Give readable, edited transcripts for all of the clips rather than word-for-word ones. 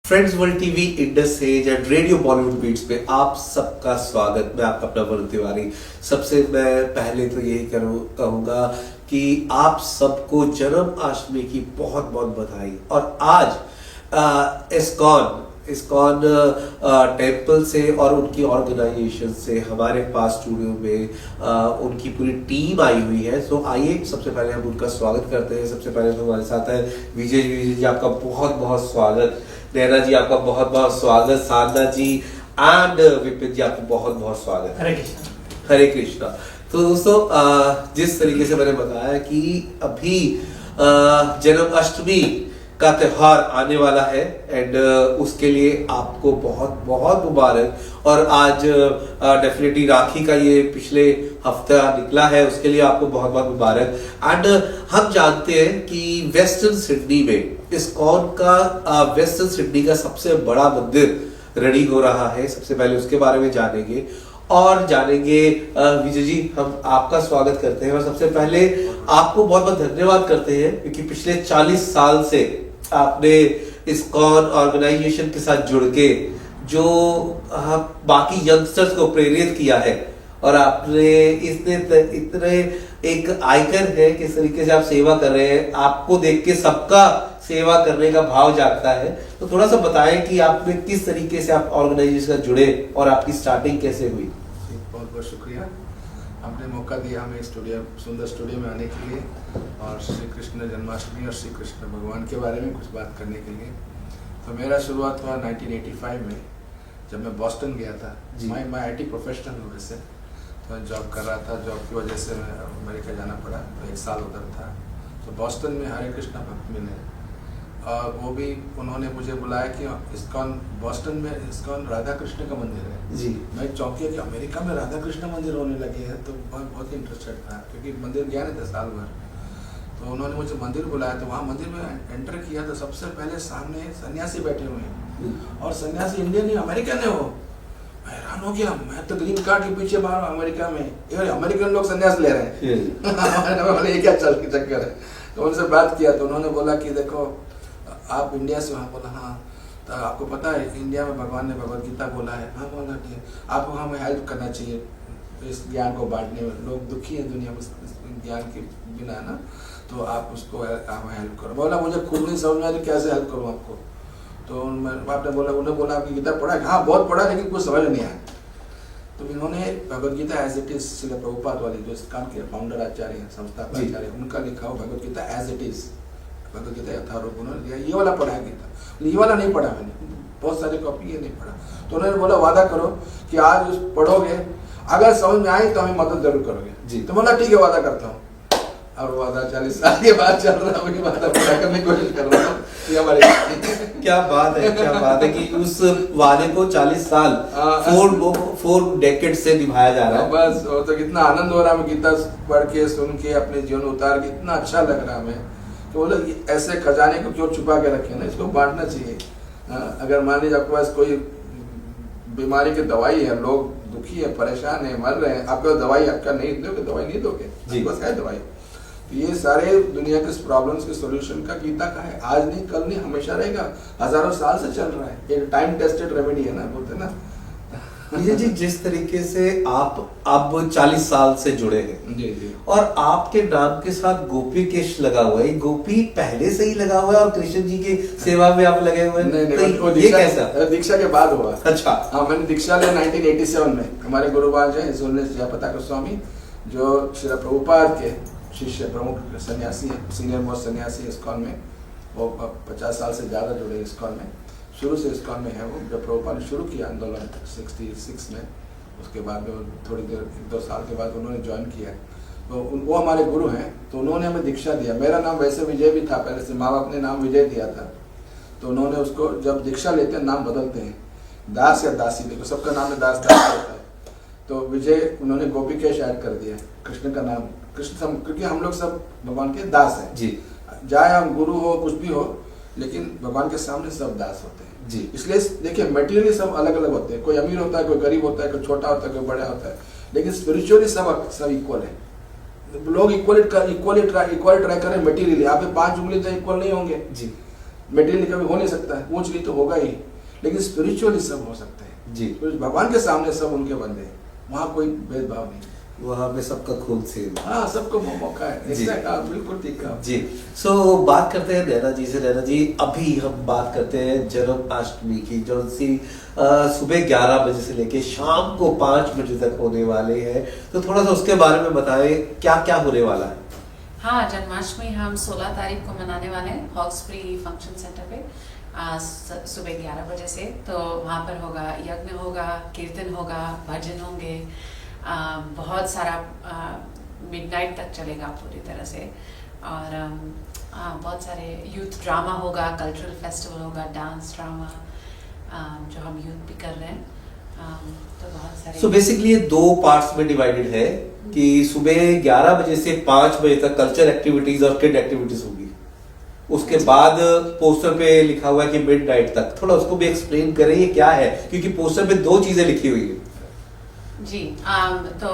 Friends world TV Indus age and radio Bollywood beats पे आप सबका स्वागत। मैं आपका अपना वरुण तिवारी। सबसे मैं पहले तो यही कहूंगा कि आप सबको जन्माष्टमी की बहुत बहुत बधाई। और आज इस्कॉन टेम्पल से और उनकी ऑर्गेनाइजेशन से हमारे पास स्टूडियो में उनकी पूरी टीम आई हुई है। सो आइए सबसे पहले हम उनका स्वागत करते हैं। सबसे पहले तो हमारे साथ है विजय जी, आपका बहुत बहुत स्वागत। नैना जी आपका बहुत बहुत स्वागत। साधना जी एंड विपिन जी आपको बहुत बहुत स्वागत। हरे कृष्णा। हरे कृष्णा। तो दोस्तों जिस तरीके से मैंने बताया कि अभी जन्माष्टमी का त्योहार आने वाला है एंड उसके लिए आपको बहुत बहुत मुबारक। और आज डेफिनेटली राखी का ये पिछले हफ्ता निकला है, उसके लिए आपको बहुत बहुत मुबारक। एंड हम जानते हैं कि वेस्टर्न सिडनी में इस्कॉन का वेस्टर्न सिडनी का सबसे बड़ा मंदिर रेडी हो रहा है। सबसे पहले उसके बारे में जानेंगे विजय जी, हम आपका स्वागत करते हैं और सबसे पहले आपको बहुत बहुत धन्यवाद करते हैं क्योंकि पिछले 40 साल से आपने इस्कॉन ऑर्गेनाइजेशन के साथ जुड़ के जो बाकी यंगस्टर्स को प्रेरित किया है और आपने इतने एक आइकन है किस तरीके से आप सेवा कर रहे हैं। आपको देख के सबका सेवा करने का भाव जागता है। तो थोड़ा सा बताएं कि आपने किस तरीके से आप ऑर्गेनाइजेशन से जुड़े और आपकी स्टार्टिंग कैसे हुई। बहुत बहुत शुक्रिया, आपने मौका दिया हमें सुंदर स्टूडियो में आने के लिए और श्री कृष्ण जन्माष्टमी और श्री कृष्ण भगवान के बारे में कुछ बात करने के लिए। तो मेरा शुरुआत हुआ 1985 में जब मैं बॉस्टन गया था। मैं IT प्रोफेशनल हूँ वैसे, तो जॉब कर रहा था। जॉब की वजह से मैं अमेरिका जाना पड़ा, तो 1 साल उधर था। तो बॉस्टन में हरे कृष्णा भक्त मिले और वो भी उन्होंने मुझे बुलाया कि इस्कॉन बॉस्टन में इस्कॉन राधा कृष्ण का मंदिर है जी। मैं चौंकिया कि अमेरिका में राधा कृष्ण मंदिर होने लगे हैं, तो मैं बहुत इंटरेस्टेड था क्योंकि मंदिर गया नहीं था साल भर। तो उन्होंने मुझे मंदिर बुलाया, तो वहाँ मंदिर में एंटर किया तो सबसे पहले सामने सन्यासी बैठे हुए हैं और सन्यासी इंडियन नहीं अमेरिकन है। वो मैं हैरान हो गया, मैं तो ग्रीन कार्ड के पीछे बाहर अमेरिका में, ये अमेरिकन लोग सन्यास ले रहे हैं ये क्या चक्कर है। तो उनसे बात किया तो उन्होंने बोला कि देखो आप इंडिया से। वहाँ बोला हाँ, तो आपको पता है इंडिया में भगवान ने भगवद गीता बोला है। हाँ बोला कि आपको हमें हेल्प करना चाहिए इस ज्ञान को बांटने में। लोग दुखी हैं दुनिया में ज्ञान के बिना ना, तो आप उसको हमें हेल्प करो। बोला मुझे खुद नहीं समझ में आया कैसे हेल्प करूँ आपको। तो आपने बोला, उन्होंने बोला आपकी गीता पढ़ा? हाँ बहुत पढ़ा, लेकिन कुछ समझ नहीं आया। तो इन्होंने Bhagavad Gita as it is Srila Prabhupada वाली जो इस्कॉन के फाउंडर आचार्य हैं, संस्थापक आचार्य, उनका लिखा हो Bhagavad Gita as it is, Bhagavad Gita Yatharup उन्होंने दिया। ये वाला पढ़ा गीता, ये वाला नहीं पढ़ा मैंने, बहुत सारे कॉपी ये नहीं पढ़ा। तो उन्होंने बोला वादा करो कि आज उस पढ़ोगे, अगर समझ में आई तो हमें मदद जरूर करोगे जी। तो बोला ठीक है वादा करता हूँ। और वादा 40 साल के बाद चल रहा है, वादा पूरा करने की कोशिश कर रहा हूँ। ये हमारे क्या बात है कि उस वादे को 40 साल 4 डेकेड से निभाया जा रहा है। बस तो कितना आनंद हो रहा है गीता पढ़ के, सुन के, अपने जीवन उतार के, इतना अच्छा लग रहा है हमें। तो बोले ऐसे खजाने को क्यों छुपा के रखे ना, इसको बांटना चाहिए। अगर मान लीजिए आपके पास कोई बीमारी की दवाई है, लोग दुखी है, परेशान है, मर रहे हैं, आपको दवाई आपका नहीं दोगे, दवाई नहीं दोगे जी, बस है दवाई। तो ये सारे दुनिया के प्रॉब्लम्स के सॉल्यूशन का गीता का है, आज नहीं कल नहीं हमेशा रहेगा, हजारों साल से चल रहा है। एक टाइम टेस्टेड रेमेडी है ना, बोलते ना। विजय जी, जिस तरीके से आप अब 40 साल से जुड़े हैं जी जी, और आपके नाम के साथ गोपी केश लगा हुआ है, गोपी पहले से ही लगा हुआ है और कृष्ण जी की सेवा में आप लगे हुए हैं। नहीं, ये कैसा? दीक्षा के बाद हुआ। अच्छा हाँ, मैंने दीक्षा लिया 1987 में। हमारे गुरुबाज हैं जयपताका गोस्वामी, जो श्री प्रभुपाद के शिष्य प्रमुख सन्यासी हैं, सीनियर मोस्ट सन्यासी इस्कॉन में। वो 50 साल से ज्यादा जुड़े इस्कॉन में, शुरू से इस्कॉन में है वो। जब प्रभुपाद ने शुरू किया आंदोलन 66 में, उसके बाद में थोड़ी देर 1-2 साल के बाद उन्होंने ज्वाइन किया। तो वो हमारे गुरु हैं, तो उन्होंने हमें दीक्षा दिया। मेरा नाम वैसे विजय भी था पहले से, माँ बाप ने नाम विजय दिया था। तो उन्होंने उसको, जब दीक्षा लेते हैं नाम बदलते हैं, दास या दासी, देखो सबका नाम में दास दास होता है। तो विजय उन्होंने गोपीकेश ऐड कर दिया, कृष्ण का नाम कृष्ण, क्योंकि हम लोग सब भगवान के दास हैं जी। चाहे हम गुरु हो कुछ भी हो, लेकिन भगवान के सामने सब दास होते हैं जी। इसलिए देखिए मटेरियली सब अलग अलग होते हैं, कोई अमीर होता है, कोई गरीब होता है, कोई छोटा होता है, कोई बड़ा होता है, लेकिन स्पिरिचुअली सब इक्वल है। लोग इक्वली ट्राई करें मटेरियली, यहाँ पे 5 उंगली तो इक्वल नहीं होंगे जी। मेटेरियली कभी हो नहीं सकता है, ऊंच नीच तो होगा ही, लेकिन स्पिरिचुअली सब हो सकते हैं जी। भगवान के सामने सब उनके बंदे हैं, वहाँ कोई भेदभाव नहीं। वहाँ पे सबका खून सेम। हाँ, सबको मौका है। जी। बिल्कुल ठीक कहा जी। सो बात करते हैं नैना जी से। नैना जी, अभी हम बात करते हैं जन्माष्टमी की, जो सी सुबह 11 बजे से लेके शाम को 5 बजे तक होने वाले हैं, तो थोड़ा सा उसके बारे में बताएं, क्या क्या होने वाला है। हाँ, जन्माष्टमी हम 16 तारीख को मनाने वाले हैं हॉक्सफ्री फंक्शन सेंटर पे सुबह 11 बजे से। तो वहाँ पर होगा यज्ञ, होगा कीर्तन, होगा भजन होंगे, बहुत सारा मिडनाइट तक चलेगा पूरी तरह से। और बहुत सारे यूथ ड्रामा होगा, कल्चरल फेस्टिवल होगा, डांस ड्रामा जो हम यूथ भी कर रहे हैं। तो बहुत सारे सो बेसिकली ये 2 पार्ट्स में डिवाइडेड है कि सुबह 11 बजे से 5 बजे तक कल्चर एक्टिविटीज और किड एक्टिविटीज होगी। उसके बाद पोस्टर पे लिखा हुआ है कि मिडनाइट तक, थोड़ा उसको भी एक्सप्लेन करें ये क्या है, क्योंकि पोस्टर पे 2 चीजें लिखी हुई है। जी। तो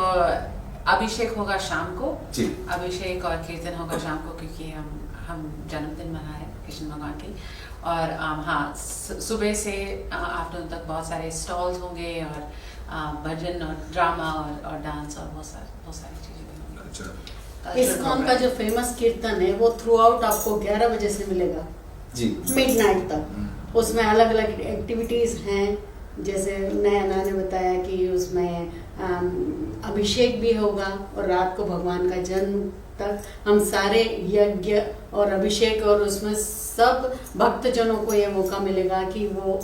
अभिषेक होगा शाम को जी। अभिषेक और कीर्तन होगा शाम को, क्योंकि हम जन्मदिन मना है कृष्ण भगवान की। और हाँ, सुबह से आफ्टरनून तक बहुत सारे स्टॉल्स होंगे और भजन और ड्रामा और डांस और बहुत सारी चीजें भी होंगी। अच्छा। इस्कॉन का जो फेमस कीर्तन है वो थ्रू आउट आपको 11 बजे से मिलेगा जी, मिडनाइट तक। उसमें अलग अलग एक्टिविटीज हैं, जैसे नैना ने बताया कि उसमें अभिषेक भी होगा और रात को भगवान का जन्म तक हम सारे यज्ञ और अभिषेक, और उसमें सब भक्तजनों को ये मौका मिलेगा कि वो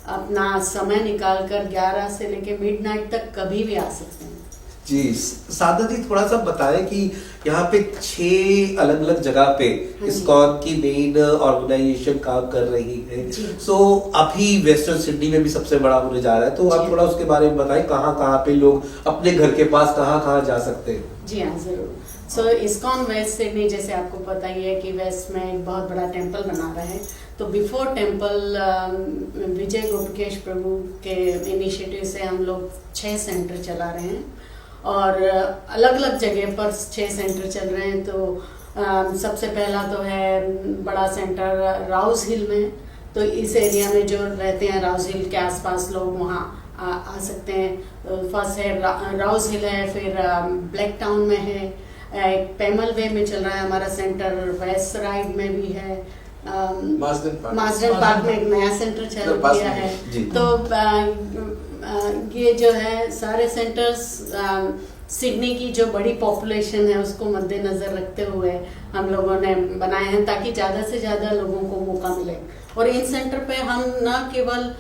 अपना समय निकाल कर 11 से लेके मिडनाइट तक कभी भी आ सकते हैं। जी। साधना जी, थोड़ा सा बताएं कि यहाँ पे 6 अलग अलग जगह पे इस्कॉन की मेन ऑर्गेनाइजेशन काम कर रही है। सो अभी वेस्टर्न सिडनी में भी सबसे बड़ा होने जा रहा है, तो आप थोड़ा उसके बारे में बताएं, कहाँ कहाँ पे लोग अपने घर के पास कहाँ कहाँ जा सकते हैं। जी हाँ, जरूर। सो इस्कॉन वेस्ट सिडनी, जैसे आपको पता ही है कि वेस्ट में एक बहुत बड़ा टेम्पल बना रहा है। तो बिफोर टेम्पल विजय गोपकेश प्रभु के इनिशिएटिव से हम लोग 6 सेंटर चला रहे हैं और अलग अलग जगह पर 6 सेंटर चल रहे हैं। तो सबसे पहला तो है बड़ा सेंटर राउस हिल में। तो इस एरिया में जो रहते हैं राउस हिल के आसपास लोग वहाँ आ सकते हैं। फर्स्ट है राउस हिल है, फिर ब्लैक टाउन में है, एक पेमल वे में चल रहा है हमारा सेंटर, वेस्ट राइड में भी है, मार्सडन पार्क में एक नया सेंटर चल गया है। तो ये जो है सारे सेंटर्स सिडनी की जो बड़ी पॉपुलेशन है उसको मद्देनजर रखते हुए हम लोगों ने बनाए हैं, ताकि ज़्यादा से ज़्यादा लोगों को मौका मिले। और इन सेंटर पे हम न केवल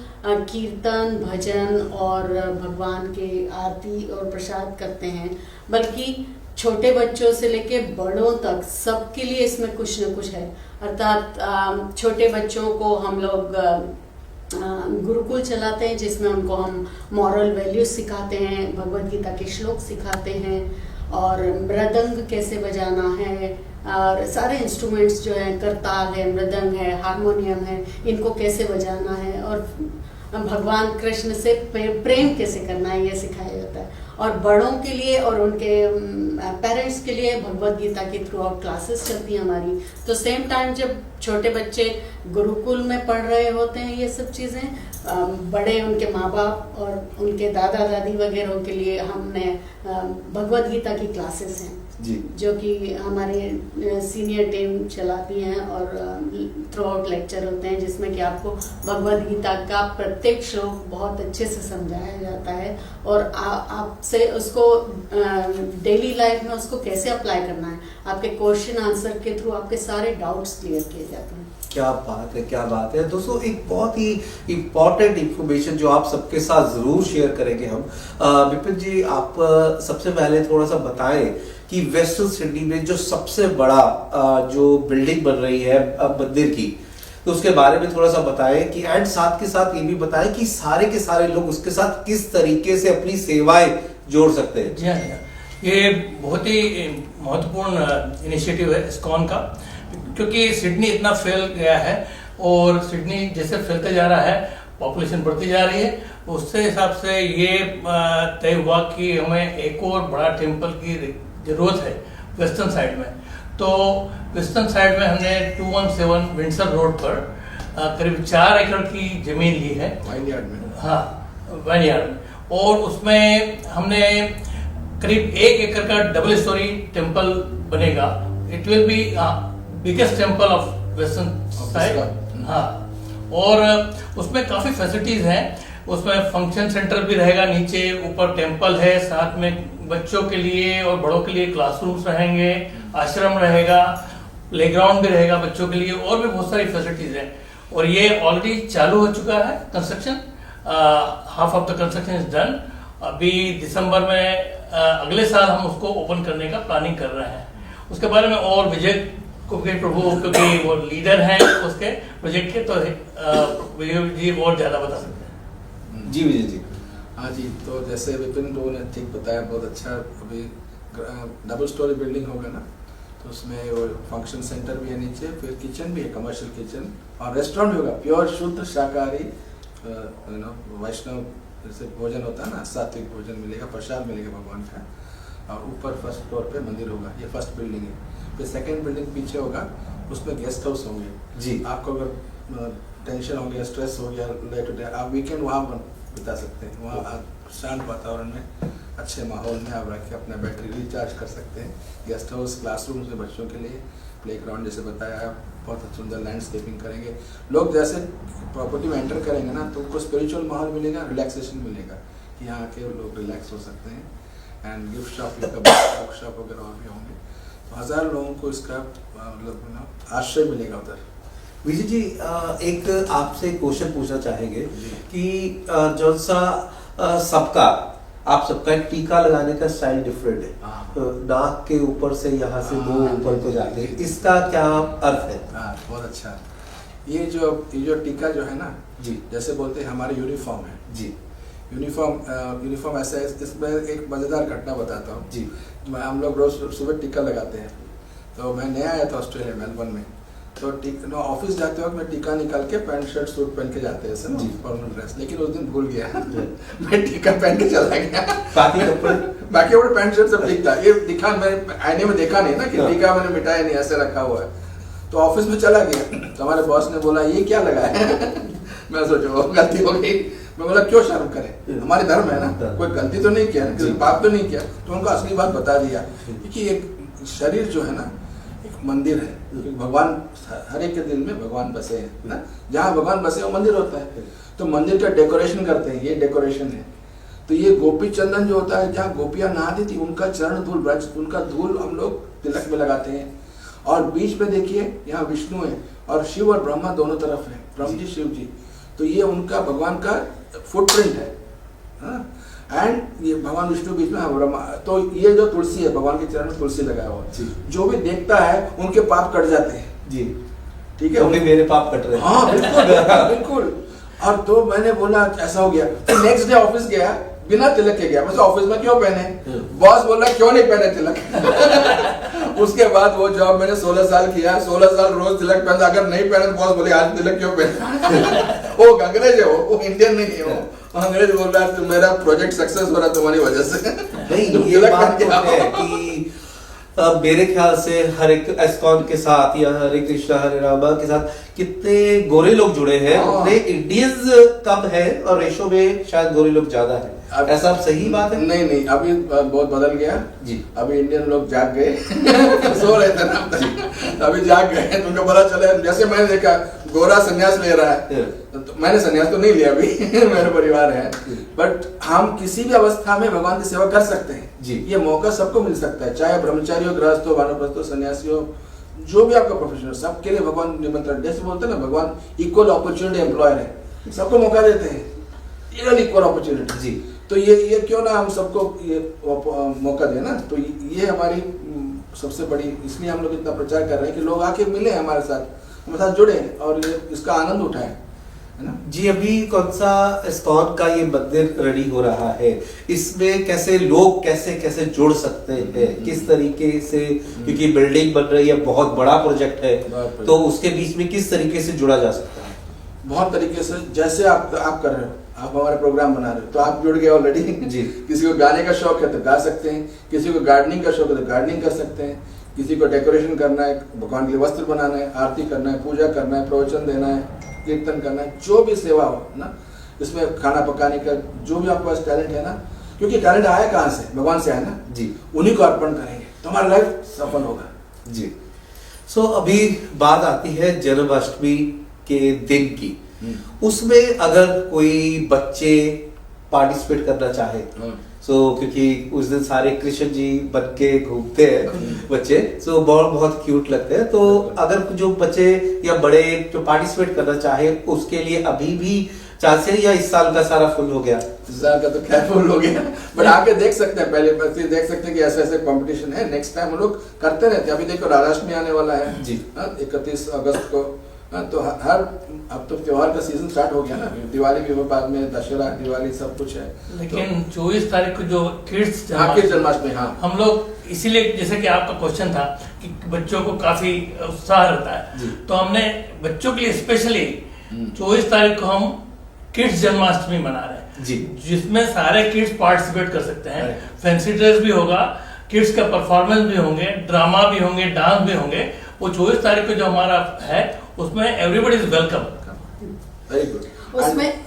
कीर्तन, भजन और भगवान के आरती और प्रसाद करते हैं, बल्कि छोटे बच्चों से लेके बड़ों तक सबके लिए इसमें कुछ न कुछ है। अर्थात छोटे बच्चों को हम लोग गुरुकुल चलाते हैं, जिसमें उनको हम मॉरल वैल्यूज सिखाते हैं, भगवद गीता के श्लोक सिखाते हैं, और मृदंग कैसे बजाना है, और सारे इंस्ट्रूमेंट्स जो हैं, करताल है, मृदंग है, हारमोनियम है, इनको कैसे बजाना है, और भगवान कृष्ण से प्रेम कैसे करना है, ये सिखाया जाता है। और बड़ों के लिए और उनके पेरेंट्स के लिए भगवद गीता की थ्रू आउट क्लासेस चलती हैं हमारी। तो सेम टाइम जब छोटे बच्चे गुरुकुल में पढ़ रहे होते हैं ये सब चीज़ें, बड़े उनके माँ बाप और उनके दादा दादी वगैरह के लिए हमने भगवद गीता की क्लासेस हैं जी, जो कि हमारी सीनियर टीम चलाती हैं, और थ्रू आउट लेक्चर होते हैं जिसमें कि आपको भगवद गीता का प्रत्येक श्लोक बहुत अच्छे से समझाया जाता है, और आपसे उसको डेली लाइफ में उसको कैसे अप्लाई करना है, आपके क्वेश्चन आंसर के थ्रू आपके सारे डाउट्स क्लियर किए जाते हैं। क्या बात है, क्या बात है दोस्तों। एक बहुत ही इम्पोर्टेंट इंफॉर्मेशन जो आप सबके साथ जरूर शेयर करेंगे हम। विपिन जी, आप सबसे पहले थोड़ा सा बताएं कि वेस्टर्न सिडनी में जो सबसे बड़ा जो बिल्डिंग बन रही है मंदिर की, तो उसके बारे में थोड़ा सा बताएं कि, एंड साथ के साथ ये भी बताएं कि सारे के सारे लोग उसके साथ किस तरीके से अपनी सेवाएं जोड़ सकते हैं। जी हाँ, ये बहुत ही महत्वपूर्ण इनिशिएटिव है इस्कॉन का, क्योंकि सिडनी इतना फैल गया है, और सिडनी जैसे फैलते जा रहा है, पॉपुलेशन बढ़ती जा रही है, उससे हिसाब से ये तय हुआ कि हमें एक और बड़ा टेम्पल की जरूरत है वेस्टर्न साइड में। तो वेस्टर्न साइड में हमने 217 विंडसर रोड पर करीब 4 एकड़ की जमीन ली है। वाइनयार्ड में। हाँ, वाइनयार्ड में। और उसमें हमने करीब 1 एकड़ का डबल स्टोरी टेम्पल बनेगा। It will be biggest temple of western side. हाँ, और उसमें काफी फैसिलिटीज हैं। उसमें फंक्शन सेंटर भी रहेगा, नीचे ऊपर टेम्पल है, साथ में बच्चों के लिए और बड़ों के लिए क्लासरूम्स रहेंगे, आश्रम रहेगा, प्लेग्राउंड भी रहेगा बच्चों के लिए, और भी बहुत सारी फैसिलिटीज हैं। और ये ऑलरेडी चालू हो चुका है construction. Half of the construction is done. अभी दिसंबर में अगले साल हम उसको ओपन करने का प्लानिंग कर रहे हैं। उसके बारे में और विजय गुप्केश प्रभु, क्योंकि वो लीडर हैं उसके प्रोजेक्ट के, तो विजय जी और ज्यादा बता सकते हैं। जी विजय जी। हाँ जी, तो जैसे विपिन प्रभु ने ठीक बताया, बहुत अच्छा। अभी डबल स्टोरी बिल्डिंग होगा ना, तो उसमें वो फंक्शन सेंटर भी है नीचे, फिर किचन भी है, कमर्शियल किचन, और रेस्टोरेंट भी होगा, प्योर शुद्ध शाकाहारी वैष्णव जैसे भोजन होता है ना, सात्विक भोजन मिलेगा, प्रसाद मिलेगा भगवान का। और ऊपर फर्स्ट फ्लोर पे मंदिर होगा, ये फर्स्ट बिल्डिंग है। फिर सेकंड बिल्डिंग पीछे होगा, उसमें गेस्ट हाउस होंगे जी। आपको अगर टेंशन हो गया, स्ट्रेस हो गया डे टू डे, आप वीकेंड वहाँ बिता सकते हैं। वहाँ आप शांत वातावरण में, अच्छे माहौल में आप रख के अपना बैटरी रिचार्ज कर सकते हैं। गेस्ट हाउस, क्लासरूम्स में बच्चों के लिए, प्लेग्राउंड जैसे बताया, बहुत सुंदर लैंडस्केपिंग करेंगे। लोग जैसे प्रॉपर्टी में एंटर करेंगे ना, तो उनको स्पिरिचुअल माहौल मिलेगा, रिलैक्सेशन मिलेगा कि यहाँ आके लोग रिलैक्स हो सकते हैं। And gift shop, book shop वगैरह और भी होंगे, तो 1000 लोगों को इसका मतलब आश्रय मिलेगा उधर। विजय जी, एक आपसे क्वेश्चन पूछना चाहेंगे कि जो सा सबका आप सबका एक टीका लगाने का स्टाइल डिफरेंट है। नाक के ऊपर से यहाँ से दो ऊपर को जाते हैं, इसका क्या अर्थ है? हाँ, बहुत अच्छा। ये जो टीका जो है ना जी, जैसे बोलते हैं हमारे यूनिफॉर्म है जी। यूनिफॉर्म ऐसा है। इसमें एक मजेदार घटना बताता हूँ जी। हम लोग रोज सुबह टीका लगाते हैं। तो मैं नया आया था ऑस्ट्रेलिया, मेलबर्न में, तो ऑफिस जाते वक्त मैं टीका निकाल के पैंट शर्ट सूट पहन के जाते हैं सर, फॉर्मल ड्रेस। लेकिन उस दिन भूल गया मैं टीका पहन के चला गया। बाकी कपड़े पैंट शर्ट सब ठीक था। ये दिखा, मैं आईने में देखा नहीं ना कि टीका मैंने मिटाया नहीं, ऐसे रखा हुआ है। तो ऑफिस में चला गया, तो हमारे बॉस ने बोला ये क्या लगा है मैं सोचा गलती हो गई। मैं बोला क्यों शर्म करें, हमारे धर्म है ना, कोई गलती तो नहीं किया, किसी पाप तो नहीं किया। तो उनको असली बात बता दिया, क्योंकि एक शरीर जो है ना एक मंदिर है। भगवान हर एक के दिल में भगवान बसे हैं ना, जहाँ भगवान बसे वो मंदिर होता है। तो मंदिर का डेकोरेशन करते हैं, ये डेकोरेशन है। तो ये गोपी चंदन जो होता है, जहाँ गोपियां नहाती थी उनका चरण धूल, ब्रज उनका धूल हम लोग तिलक में लगाते हैं। और बीच में देखिए यहाँ विष्णु है और शिव और ब्रह्मा दोनों तरफ है, ब्रह्म जी शिव जी। तो ये उनका भगवान का फुटप्रिंट है। एंड ये भगवान विष्णु बीच में ब्रह्मा। तो ये जो तुलसी है, भगवान के चरण में तुलसी लगाया हुआ, जो भी देखता है उनके पाप कट जाते हैं जी। ठीक है, तो मेरे पाप कट रहे हैं। हाँ बिल्कुल बिल्कुल। और तो मैंने बोला ऐसा हो गया। तो नेक्स्ट डे ऑफिस गया, बिना तिलक के गया। मैं ऑफिस में क्यों पहने? बॉस बोला क्यों नहीं पहने तिलक उसके बाद वो जॉब मैंने 16 साल किया, 16 साल रोज तिलक पहनता। अगर नहीं पहने तो बॉस बोले आज तिलक क्यों पहने वो अंग्रेज है, वो इंडियन नहीं है। वो अंग्रेज बोल रहा है मेरा प्रोजेक्ट सक्सेस हो रहा तुम्हारी वजह से। नहीं, ये बात तो है कि मेरे ख्याल से हरे इस्कॉन के साथ या हरे कृष्णा हरे रामा के साथ कितने गोरे लोग जुड़े हैं, उतने इंडियंस कम है और रेशो में शायद गोरे लोग ज्यादा है। ऐसा सही बात है? नहीं, अभी बहुत बदल गया जी। अभी इंडियन लोग जाग गए सो रहे थे ना, अभी जाग गए। तुमको पता चले, जैसे मैंने देखा गोरा संन्यास ले रहा है, तो मैंने संन्यास तो नहीं लिया अभी मेरे परिवार है, बट हम किसी भी अवस्था में भगवान की सेवा कर सकते हैं जी। ये मौका सबको मिल सकता है, चाहे ब्रह्मचारी हो, गृहस्थ हो, वानप्रस्थ हो, सन्यासी हो, जो भी आपका प्रोफेशन हो, सबके लिए भगवान निमंत्रण। जैसे बोलते हैं ना, भगवान इक्वल अपॉर्चुनिटी एम्प्लॉयर है, सबको मौका देते हैं, इक्वल अपॉर्चुनिटी जी। तो ये क्यों ना हम सबको ये मौका दें ना। तो ये हमारी सबसे बड़ी, इसलिए हम लोग इतना प्रचार कर रहे हैं कि लोग आके मिले हमारे साथ जुड़े और ये इसका आनंद उठाएं, है ना जी। अभी कौन सा इस्कॉन का ये मंदिर रेडी हो रहा है, इसमें कैसे लोग कैसे जुड़ सकते हैं, किस तरीके से, क्योंकि बिल्डिंग बन रही है, बहुत बड़ा प्रोजेक्ट है, तो उसके बीच में किस तरीके से जुड़ा जा सकता है? बहुत तरीके से, जैसे आप कर रहे हो, आप हमारे प्रोग्राम बना रहे हो तो आप जुड़ गए ऑलरेडी जी। किसी को गाने का शौक है तो गा सकते हैं, किसी को गार्डनिंग का शौक है तो गार्डनिंग कर सकते हैं, किसी को डेकोरेशन करना है, भगवान के लिए वस्त्र बनाना है, आरती करना है, पूजा करना है, प्रवचन देना है, कीर्तन करना है, जो भी सेवा हो ना, इसमें खाना पकाने का जो भी आपके पास टैलेंट है ना, क्योंकि टैलेंट आया कहाँ से, भगवान से आया ना जी, उन्हीं को अर्पण करेंगे तो हमारा लाइफ सफल होगा। जी। सो अभी बात आती है जन्माष्टमी के दिन की। उसमें अगर कोई बच्चे पार्टिसिपेट करना चाहे, क्योंकि उस दिन सारे कृष्ण जी बन के घूमते हैं बच्चे, बहुत क्यूट लगते हैं। तो अगर जो बच्चे या बड़े जो पार्टिसिपेट करना चाहे उसके लिए अभी भी चांस है, या इस साल का सारा फुल हो गया? इस साल का तो खैर फुल हो गया, बट आके देख सकते हैं, पहले बच्चे देख सकते हैं कि ऐसे ऐसे कंपटीशन है, नेक्स्ट टाइम हम लोग करते रहते हैं। अभी देखो राधाष्टमी आने वाला है जी, 31 अगस्त को, तो हर अब तो त्योहार का सीजन स्टार्ट हो गया ना, दिवाली भी हो, बाद में दशहरा, दिवाली सब कुछ है। लेकिन 24 तारीख को जो किड्स जन्माष्टमी, हाँ, हम लोग इसीलिए, जैसे कि आपका क्वेश्चन था कि बच्चों को काफी उत्साह रहता है, तो हमने बच्चों के लिए स्पेशली 24 तारीख को हम किड्स जन्माष्टमी मना रहे हैं जी, जिसमें सारे किड्स पार्टिसिपेट कर सकते हैं। फैंसी ड्रेस भी होगा, किड्स का परफॉर्मेंस भी होंगे, ड्रामा भी होंगे, डांस भी होंगे। वो 24 तारीख को जो हमारा है उसमें everybody is welcome. Very good.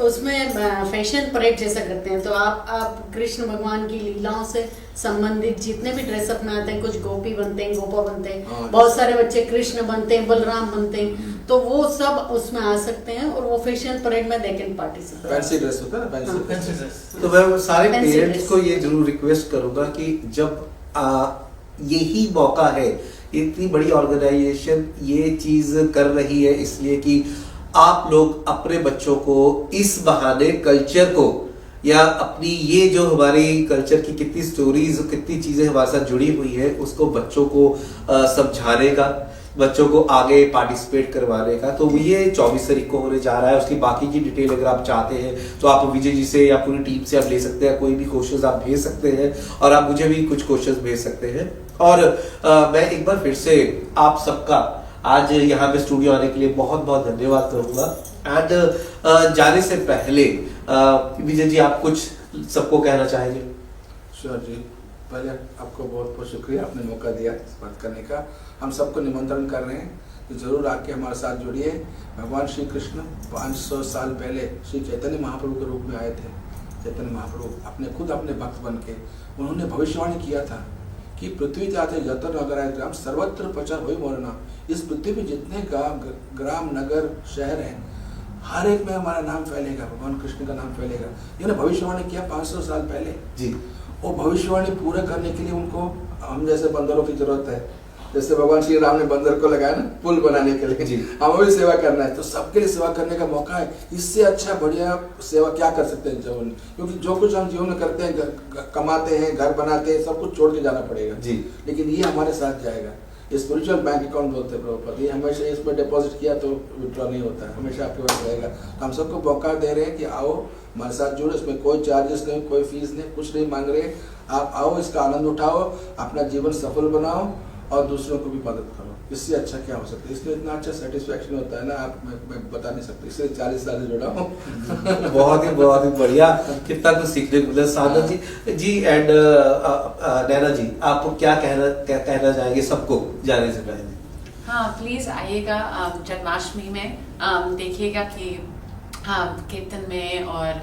उसमें फैशन परेड जैसा करते हैं, तो आप कृष्ण भगवान की लीलाओं से संबंधित जितने भी ड्रेसअप में आते हैं, कुछ गोपी बनते हैं, गोपा बनते हैं, बहुत सारे बच्चे कृष्ण बनते हैं, बलराम बनते हैं, तो वो सब उसमें आ सकते हैं और वो फैशन परेड में they can participate. Fancy dress होता है ना, फैंसी ड्रेस। तो मैं सारे Fancy पेरेंट्स dress। को ये जरूर रिक्वेस्ट करूंगा कि जब यही मौका है, इतनी बड़ी ऑर्गेनाइजेशन ये चीज कर रही है इसलिए कि आप लोग अपने बच्चों को इस बहाने कल्चर को, या अपनी ये जो हमारी कल्चर की कितनी स्टोरीज, कितनी चीजें हमारे साथ जुड़ी हुई है, उसको बच्चों को समझाने का, बच्चों को आगे पार्टिसिपेट करवाने का। तो ये 24 तारीख को होने जा रहा है। उसकी बाकी की डिटेल अगर आप चाहते हैं तो आप विजय जी से या पूरी टीम से आप ले सकते हैं, कोई भी क्वेश्चंस आप भेज सकते हैं, और आप मुझे भी कुछ क्वेश्चंस भेज सकते हैं। और मैं एक बार फिर से आप सबका आज यहाँ पे स्टूडियो आने के लिए बहुत बहुत धन्यवाद करूंगा। एंड जाने से पहले विजय जी आप कुछ सबको कहना चाहेंगे? श्योर जी, पहले आपको बहुत बहुत शुक्रिया, आपने मौका दिया इस बात करने का। हम सबको निमंत्रण कर रहे हैं कि जरूर आके हमारे साथ जुड़िए। भगवान श्री कृष्ण 500 साल पहले श्री चैतन्य महाप्रभु के रूप में आए थे। चैतन्य महाप्रभु अपने खुद अपने भक्त बन के उन्होंने भविष्यवाणी किया था कि पृथ्वी जाते जतर नगर आए ग्राम सर्वत्र प्रचार हो मोर नाम। इस पृथ्वी पे जितने ग्राम नगर शहर हैं, हर एक में हमारा नाम फैलेगा, भगवान कृष्ण का नाम फैलेगा। ये ना भविष्यवाणी किया 500 साल पहले जी। वो भविष्यवाणी पूरा करने के लिए उनको हम जैसे बंदरों की जरूरत है। जैसे भगवान श्री राम ने बंदर को लगाया ना पुल बनाने के लिए जी, हमें भी सेवा करना है, तो सबके लिए सेवा करने का मौका है। इससे अच्छा बढ़िया सेवा क्या कर सकते हैं जीवन में, क्योंकि जो कुछ हम जीवन में करते हैं, कमाते हैं, घर बनाते हैं, सब कुछ छोड़ के जाना पड़ेगा जी, लेकिन ये हमारे साथ जाएगा। ये स्पिरिचुअल बैंक अकाउंट बोलते हैं प्रभुपाद, ये हमेशा इसमें डिपॉजिट किया तो विड्रॉ नहीं होता है, हमेशा आपके पास रहेगा। हम सबको मौका दे रहे हैं कि आओ हमारे साथ जुड़ो, इसमें कोई चार्जेस नहीं, कोई फीस नहीं, कुछ नहीं मांग रहे। आप आओ, इसका आनंद उठाओ, अपना जीवन सफल बनाओ और दूसरों को भी मदद करो। इससे अच्छा क्या हो सकता है? इसलिए इतना अच्छा सेटिस्फैक्शन होता है ना, आप मैं बता नहीं सकता। इसलिए 40 साल से जुड़ा हूँ। बहुत ही बढ़िया, कितना कुछ सीखने को मिला। साधना जी एंड नैना जी, आप क्या कहना चाहेंगे सबको जाने से पहले? हाँ, प्लीज आइएगा जन्माष्टमी में, देखिएगा कि हाँ कीर्तन में और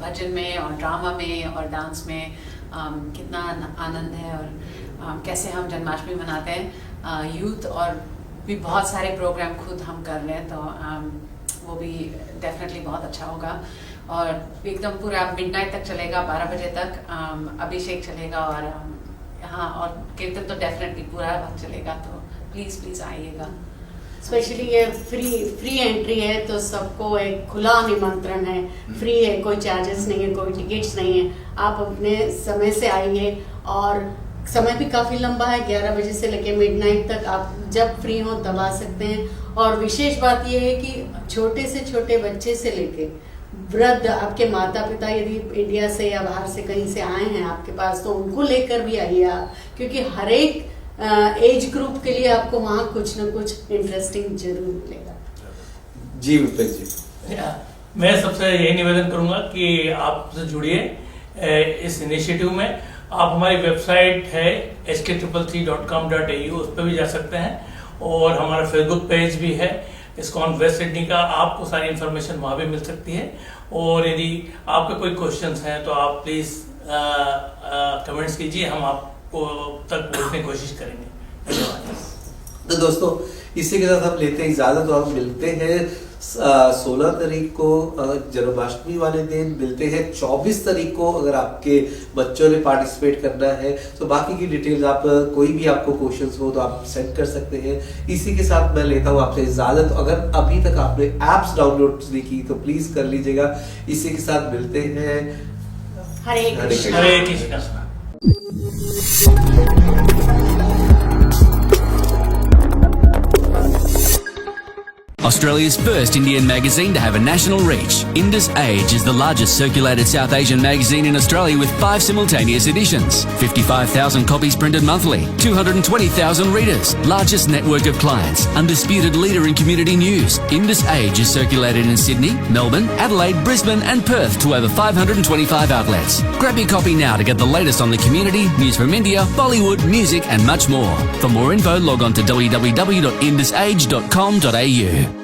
भजन में और ड्रामा में और डांस में कितना आनंद है, और कैसे हम जन्माष्टमी मनाते हैं। यूथ और भी बहुत सारे प्रोग्राम खुद हम कर रहे हैं, तो वो भी डेफिनेटली बहुत अच्छा होगा। और एकदम पूरा मिडनाइट तक चलेगा, 12 बजे तक अभिषेक चलेगा, और हाँ, और कीर्तन तो डेफिनेटली पूरा वक्त चलेगा। तो प्लीज प्लीज आइएगा। स्पेशली ये फ्री एंट्री है, तो सबको एक खुला निमंत्रण है, फ्री है, कोई चार्जेस नहीं है, कोई टिकट्स नहीं है। आप अपने समय से आइए, और समय भी काफ़ी लंबा है, 11 बजे से लेकर मिडनाइट तक। आप जब फ्री हो तब आ सकते हैं। और विशेष बात यह है कि छोटे से छोटे बच्चे से लेके वृद्ध, आपके माता पिता यदि इंडिया से या बाहर से कहीं से आए हैं आपके पास, तो उनको लेकर भी आइए आप, क्योंकि हर एक एज ग्रुप के लिए आपको वहाँ कुछ ना कुछ इंटरेस्टिंग जरूर मिलेगा। जी विपिन जी, मैं सबसे यही निवेदन करूंगा कि आप जुड़िए इस इनिशिएटिव में, आप हमारी वेबसाइट है sk333.com.au, उस पर भी जा सकते हैं, और हमारा फेसबुक पेज भी है इस्कॉन वेस्ट सिडनी का, आपको सारी इन्फॉर्मेशन वहाँ भी मिल सकती है। और यदि आपके कोई क्वेश्चंस हैं तो आप प्लीज़ कमेंट्स कीजिए, हम आपको तक पहुँचने की कोशिश करेंगे। धन्यवाद। तो दोस्तों इसी के साथ हम लेते हैं इजाजत और हम मिलते हैं 16 तारीख को जन्माष्टमी वाले दिन, मिलते हैं 24 तारीख को अगर आपके बच्चों ने पार्टिसिपेट करना है। तो बाकी की डिटेल्स आप कोई भी आपको क्वेश्चंस हो तो आप सेंड कर सकते हैं। इसी के साथ मैं लेता हूँ आपसे इजाजत। अगर अभी तक आपने एप्स डाउनलोड नहीं की तो प्लीज कर लीजिएगा। इसी के साथ मिलते हैं। हरे कृष्णा। हरे Krishna. Australia's first Indian magazine to have a national reach, Indus Age is the largest circulated South Asian magazine in Australia with 5 simultaneous editions, 55,000 copies printed monthly, 220,000 readers, largest network of clients, undisputed leader in community news. Indus Age is circulated in Sydney, Melbourne, Adelaide, Brisbane and Perth to over 525 outlets. Grab your copy now to get the latest on the community, news from India, Bollywood, music and much more. For more info, log on to www.indusage.com.au.